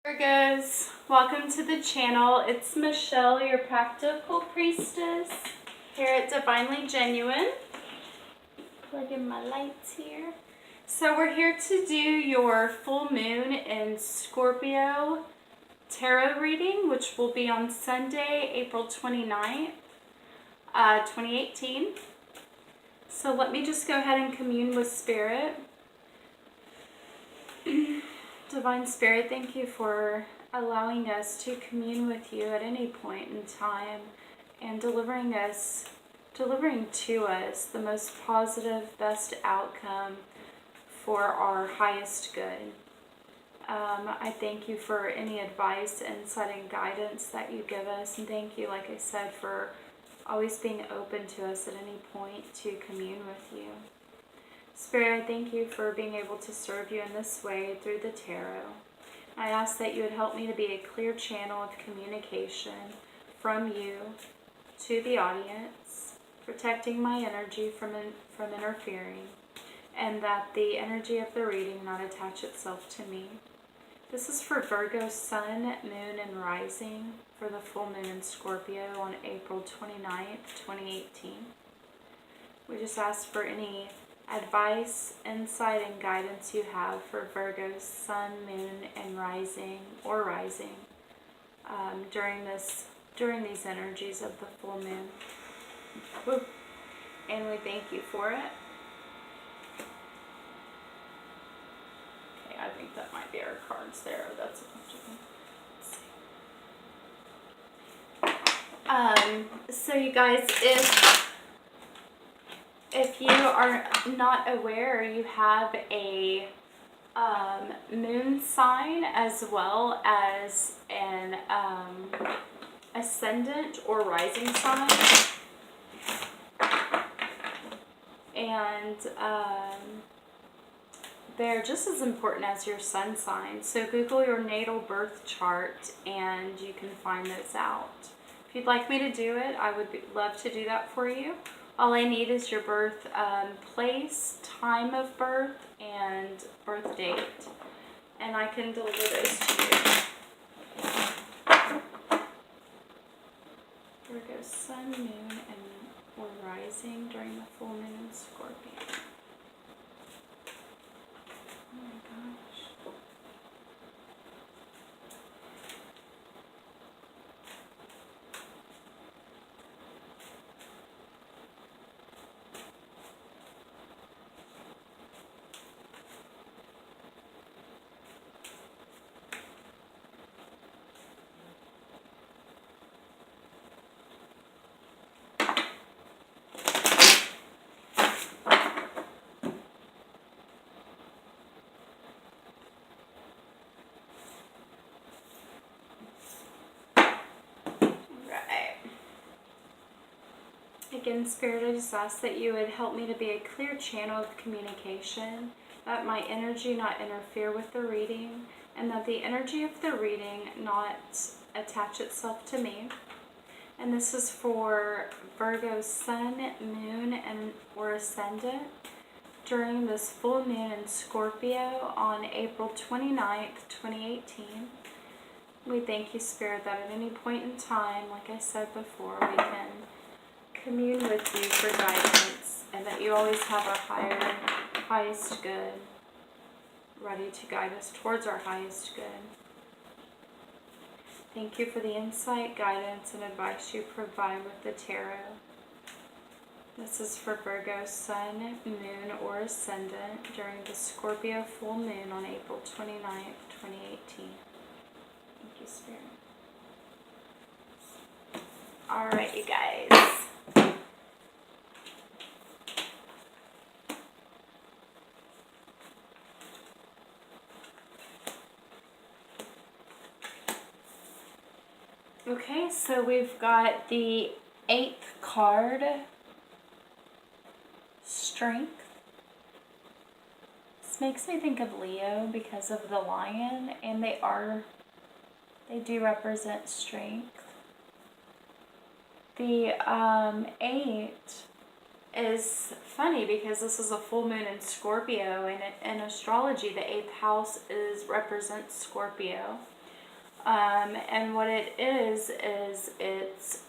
Virgos, welcome to the channel. It's Michelle, your practical priestess, here at Divinely Genuine. Plug in my lights here. So we're here to do your full moon in Scorpio tarot reading, which will be on Sunday, April 29th, 2018. So let me just go ahead and commune with Spirit. Divine Spirit, thank you for allowing us to commune with you at any point in time and delivering to us the most positive, best outcome for our highest good. I thank you for any advice, insight, and guidance that you give us, and thank you, like I said, for always being open to us at any point to commune with you. Spirit, I thank you for being able to serve you in this way through the tarot. I ask that you would help me to be a clear channel of communication from you to the audience, protecting my energy from interfering, and that the energy of the reading not attach itself to me. This is for Virgo, Sun, Moon, and Rising for the full moon in Scorpio on April 29th, 2018. We just ask for any advice, insight, and guidance you have for Virgo's Sun, Moon, and Rising during these energies of the full moon. Woo. And we thank you for it. Okay, I think that might be our cards there. That's a bunch of them. So you guys, if you are not aware, you have a moon sign as well as an ascendant or rising sign. And they're just as important as your sun sign. So Google your natal birth chart and you can find those out. If you'd like me to do it, I would love to do that for you. All I need is your birth place, time of birth, and birth date. And I can deliver those to you. Virgo, Sun, Moon, or Rising during the full moon in Scorpio. Oh my gosh. Again, Spirit, I just ask that you would help me to be a clear channel of communication, that my energy not interfere with the reading, and that the energy of the reading not attach itself to me. And this is for Virgo, Sun, Moon, or Ascendant during this full moon in Scorpio on April 29th, 2018. We thank you, Spirit, that at any point in time, like I said before, we can commune with you for guidance, and that you always have our highest good ready to guide us towards our highest good. Thank you for the insight, guidance, and advice you provide with the tarot. This is for Virgo, Sun, Moon, or Ascendant during the Scorpio full moon on April 29th, 2018. Thank you, Spirit. Alright, you guys. Okay, so we've got the 8th card, Strength. This makes me think of Leo because of the lion, and they do represent strength. The 8 is funny because this is a full moon in Scorpio, and in astrology, the 8th house represents Scorpio. And what it is it's,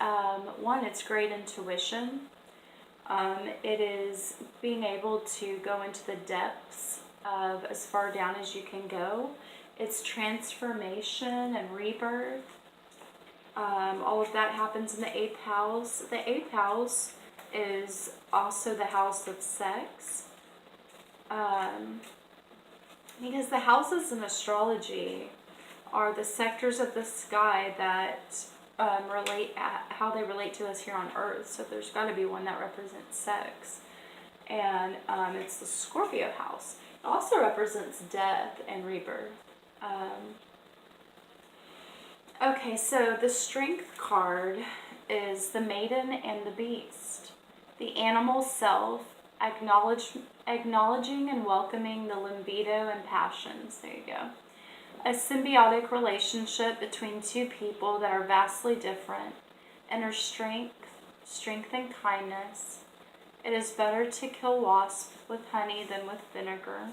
one, it's great intuition. It is being able to go into the depths of as far down as you can go. It's transformation and rebirth. All of that happens in the 8th house. The 8th house is also the house of sex. Because the houses in astrology are the sectors of the sky that how they relate to us here on Earth. So there's got to be one that represents sex. And it's the Scorpio house. It also represents death and rebirth. Okay, so the Strength card is the Maiden and the Beast. The animal self, acknowledging and welcoming the libido and passions. There you go. A symbiotic relationship between two people that are vastly different. Inner strength and kindness. It is better to kill wasps with honey than with vinegar.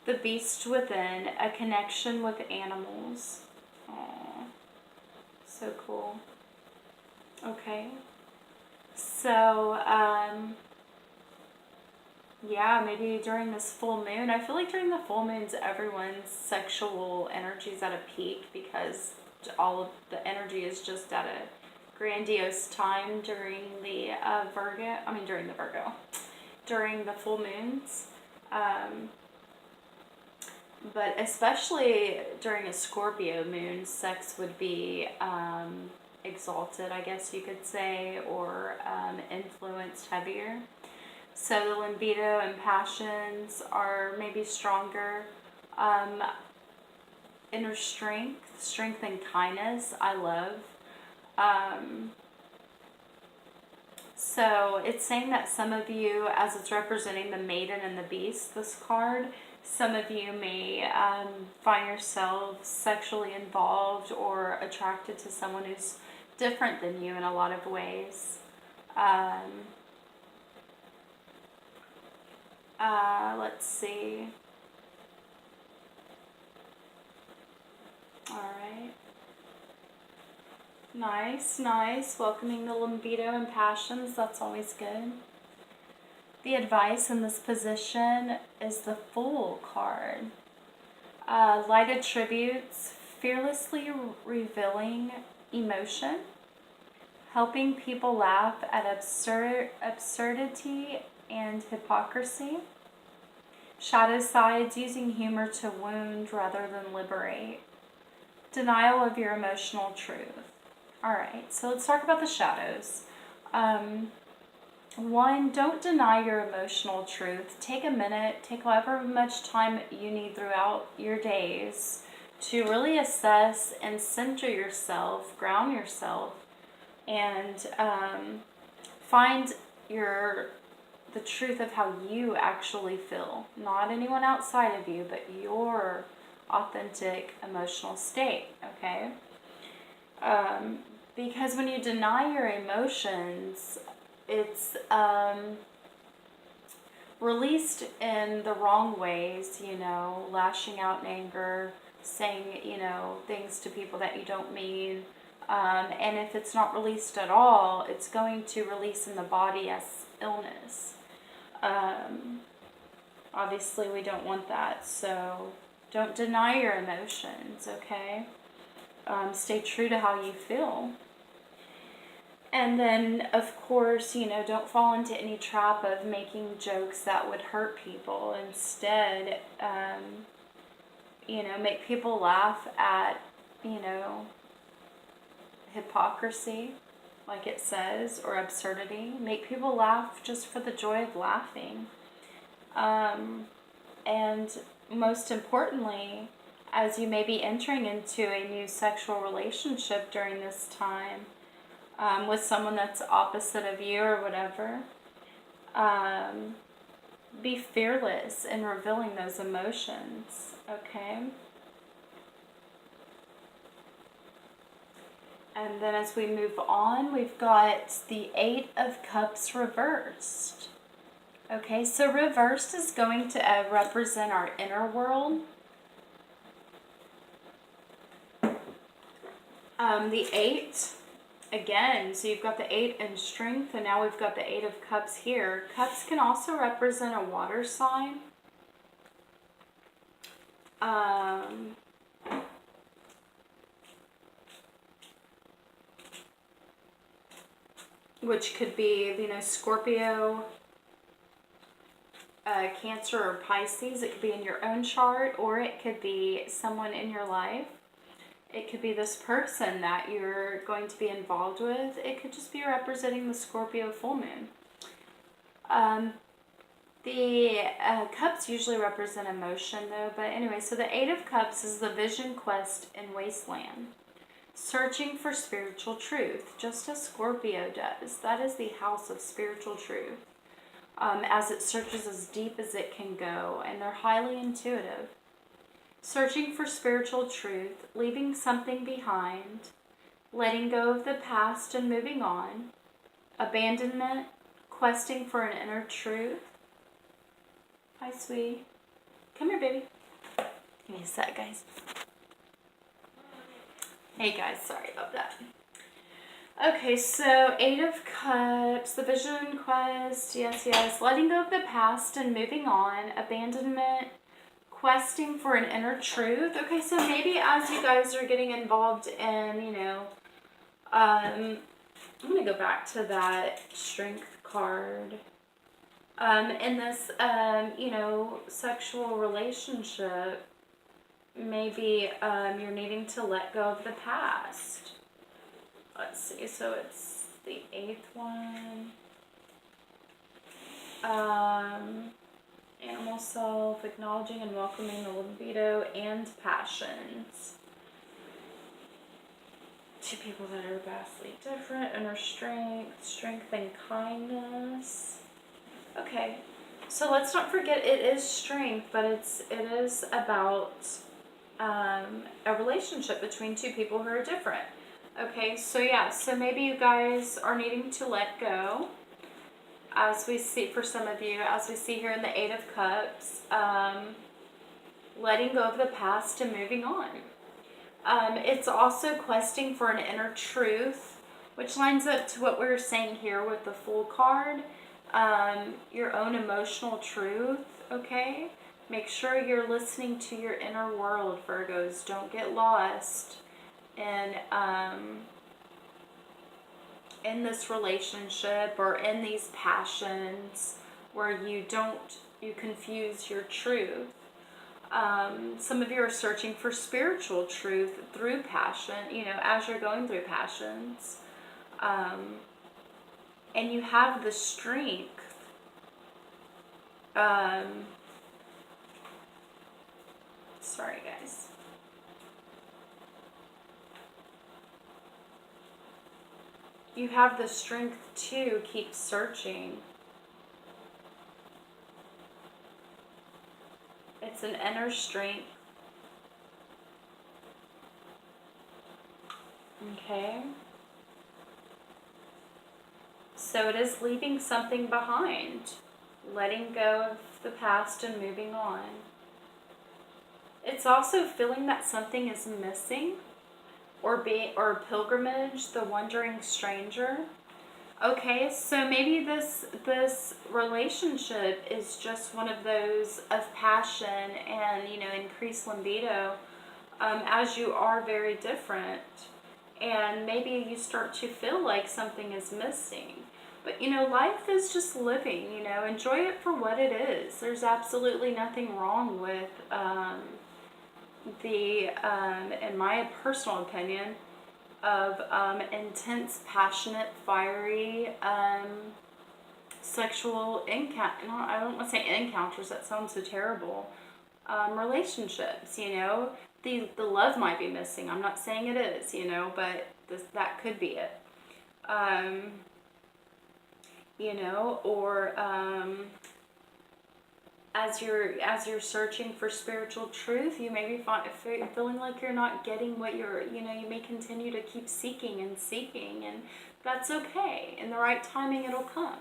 The beast within, a connection with animals. Aww, so cool. Okay, so yeah, maybe during this full moon. I feel like during the full moons, everyone's sexual energy is at a peak because all of the energy is just at a grandiose time during the during the full moons. But especially during a Scorpio moon, sex would be exalted, I guess you could say, or influenced heavier. So the libido and passions are maybe stronger. Inner strength and kindness, I love. So it's saying that some of you, as it's representing the Maiden and the Beast, this card, some of you may find yourselves sexually involved or attracted to someone who's different than you in a lot of ways. Let's see. All right. Nice. Welcoming the libido and passions. That's always good. The advice in this position is the Fool card. Light attributes, fearlessly revealing emotion, helping people laugh at absurdity and hypocrisy. Shadow sides, using humor to wound rather than liberate. Denial of your emotional truth. Alright, so let's talk about the shadows. One, don't deny your emotional truth. Take a minute, take however much time you need throughout your days to really assess and center yourself, ground yourself, and find the truth of how you actually feel. Not anyone outside of you, but your authentic emotional state, okay? Because when you deny your emotions, it's released in the wrong ways, lashing out in anger, saying, things to people that you don't mean. And if it's not released at all, it's going to release in the body as illness. Obviously, we don't want that, so don't deny your emotions, okay? Stay true to how you feel. And then, of course, don't fall into any trap of making jokes that would hurt people. Instead, make people laugh at, hypocrisy, like it says, or absurdity. Make people laugh just for the joy of laughing. And most importantly, as you may be entering into a new sexual relationship during this time, with someone that's opposite of you or whatever, be fearless in revealing those emotions, okay? And then as we move on, we've got the 8 of Cups reversed. Okay, so reversed is going to represent our inner world. The 8, again, so you've got the 8 in strength, and now we've got the 8 of cups here. Cups can also represent a water sign. Which could be, Scorpio, Cancer, or Pisces. It could be in your own chart, or it could be someone in your life. It could be this person that you're going to be involved with. It could just be representing the Scorpio full moon. The cups usually represent emotion, though. But anyway, so the 8 of Cups is the vision quest in Wasteland. Searching for spiritual truth, just as Scorpio does. That is the house of spiritual truth. As it searches as deep as it can go, and they're highly intuitive. Searching for spiritual truth, leaving something behind, letting go of the past and moving on, abandonment, questing for an inner truth. Hi, sweetie. Come here, baby. Give me a sec, guys. Hey, guys. Sorry about that. Okay, so 8 of Cups, the vision quest, yes. Letting go of the past and moving on, abandonment, questing for an inner truth. Okay, so maybe as you guys are getting involved in, I'm going to go back to that strength card. In this, sexual relationship, maybe you're needing to let go of the past. Let's see, so it's the 8th one. Animal self, acknowledging and welcoming the libido and passions. 2 people that are vastly different. Inner strength, strength and kindness. Okay, so let's not forget it is strength, but it is about a relationship between 2 people who are different. Okay, so yeah, so maybe you guys are needing to let go, as we see for some of you, as we see here in the 8 of Cups, letting go of the past and moving on. It's also questing for an inner truth, which lines up to what we were saying here with the Fool card, your own emotional truth, okay? Make sure you're listening to your inner world, Virgos. Don't get lost in this relationship or in these passions where you confuse your truth. Some of you are searching for spiritual truth through passion, as you're going through passions. And you have the strength. Sorry, guys. You have the strength to keep searching. It's an inner strength. Okay. So it is leaving something behind. Letting go of the past and moving on. It's also feeling that something is missing. Or pilgrimage, the wandering stranger. Okay, so maybe this relationship is just one of those of passion and increased libido, as you are very different, and maybe you start to feel like something is missing. But life is just living. Enjoy it for what it is. There's absolutely nothing wrong with in my personal opinion, of intense, passionate, fiery, sexual I don't want to say encounters, that sounds so terrible. Relationships, the love might be missing. I'm not saying it is, but that could be it. Or as you're searching for spiritual truth, you may be feeling like you're not getting what you may continue to keep seeking, and that's okay. In the right timing, it'll come.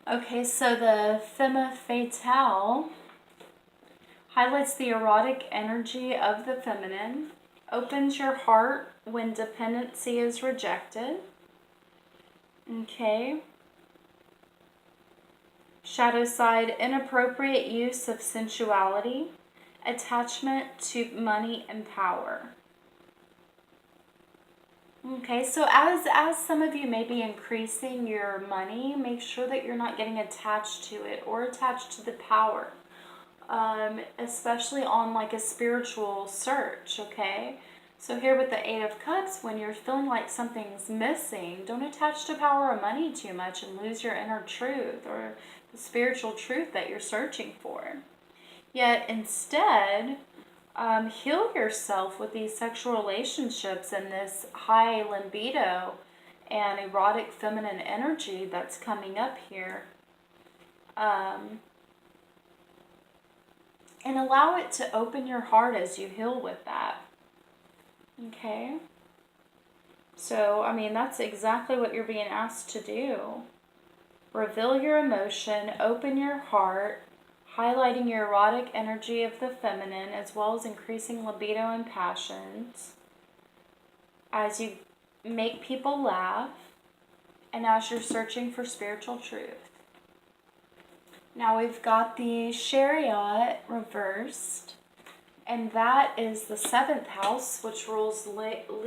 Okay, so the Femme Fatale highlights the erotic energy of the feminine, Opens your heart when dependency is rejected. Okay. Shadow side, inappropriate use of sensuality, attachment to money and power. Okay, so as some of you may be increasing your money, make sure that you're not getting attached to it or attached to the power, especially on like a spiritual search, okay? So here with the Eight of Cups, when you're feeling like something's missing, don't attach to power or money too much and lose your inner truth or the spiritual truth that you're searching for. Yet instead, heal yourself with these sexual relationships and this high libido and erotic feminine energy that's coming up here. And allow it to open your heart as you heal with that. Okay? So, I mean, that's exactly what you're being asked to do. Reveal your emotion, open your heart, highlighting your erotic energy of the feminine, as well as increasing libido and passions as you make people laugh and as you're searching for spiritual truth. Now we've got the Chariot reversed, and that is the 7th house, which rules Libra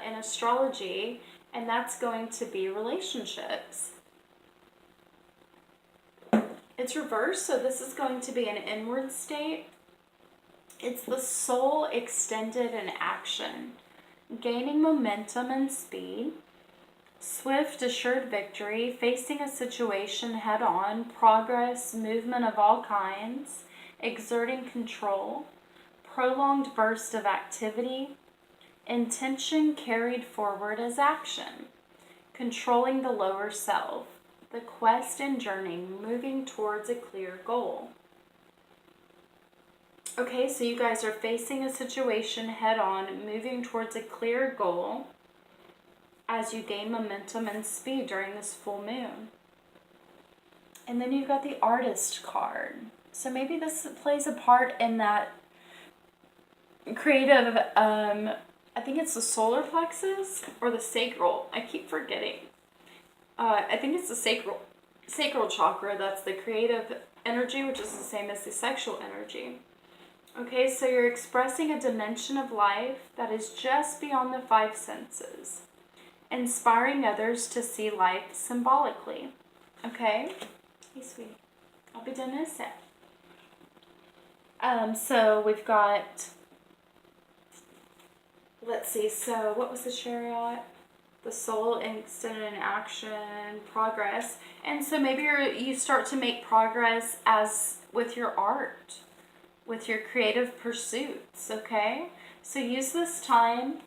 in astrology, and that's going to be relationships. It's reversed, so this is going to be an inward state. It's the soul extended in action, gaining momentum and speed, swift, assured victory, facing a situation head on, progress, movement of all kinds, exerting control, prolonged burst of activity, intention carried forward as action, controlling the lower self, the quest and journey, moving towards a clear goal. Okay, so you guys are facing a situation head on, moving towards a clear goal as you gain momentum and speed during this full moon. And then you've got the Artist card. So maybe this plays a part in that creative, I think it's the solar plexus or the sacral. I keep forgetting. I think it's the sacral chakra. That's the creative energy, which is the same as the sexual energy. Okay, so you're expressing a dimension of life that is just beyond the 5 senses, inspiring others to see life symbolically. Okay? Hey, sweetie. I'll be done in a sec. So we've got, let's see, so what was the Chariot? The soul extended in action, progress. And so maybe you start to make progress as with your art, with your creative pursuits, okay? So use this time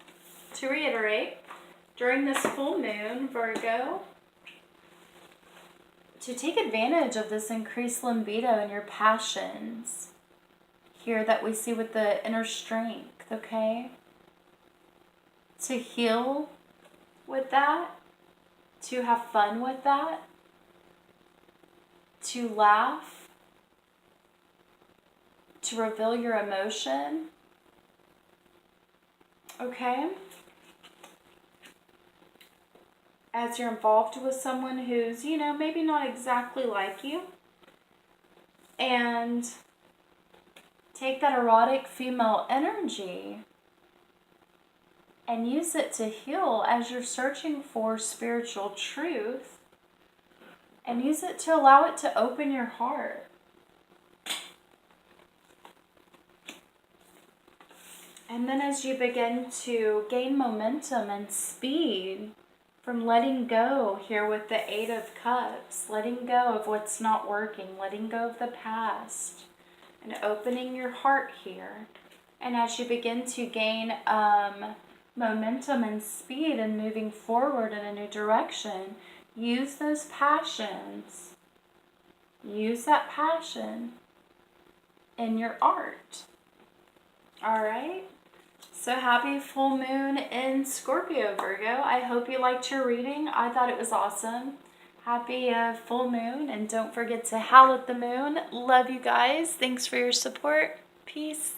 to reiterate during this full moon, Virgo, to take advantage of this increased libido and your passions here that we see with the inner strength, okay? To heal with that, to have fun with that, to laugh, to reveal your emotion, okay? As you're involved with someone who's, you know, maybe not exactly like you, and take that erotic female energy and use it to heal as you're searching for spiritual truth, and use it to allow it to open your heart. And then as you begin to gain momentum and speed from letting go here with the 8 of Cups, letting go of what's not working, letting go of the past, and opening your heart here. And as you begin to gain momentum and speed and moving forward in a new direction, use those passions. Use that passion in your art. All right? So happy full moon in Scorpio, Virgo. I hope you liked your reading. I thought it was awesome. Happy full moon, and don't forget to howl at the moon. Love you guys. Thanks for your support. Peace.